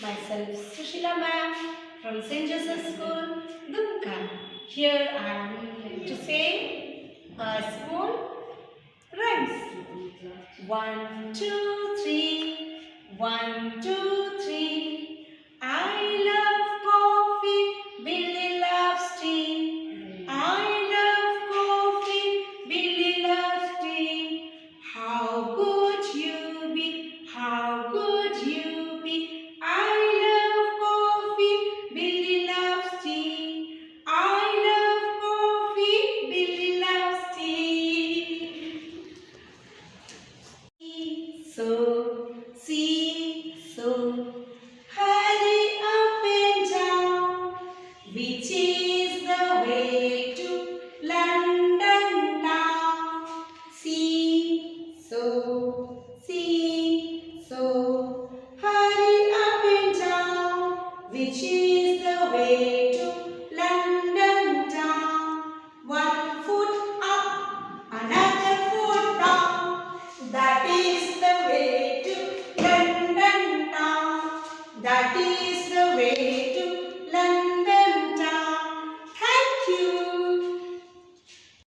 Myself Sushila ma'am from St. Joseph School, Dumka. Here I am going to say a small rhymes. 1, 2, 3. 1, 2, 3. I love coffee, Billy loves tea. I love coffee, Billy loves tea. How good you be, how good you be. I love coffee, Billy loves tea. I love coffee, Billy loves tea. So, see, so.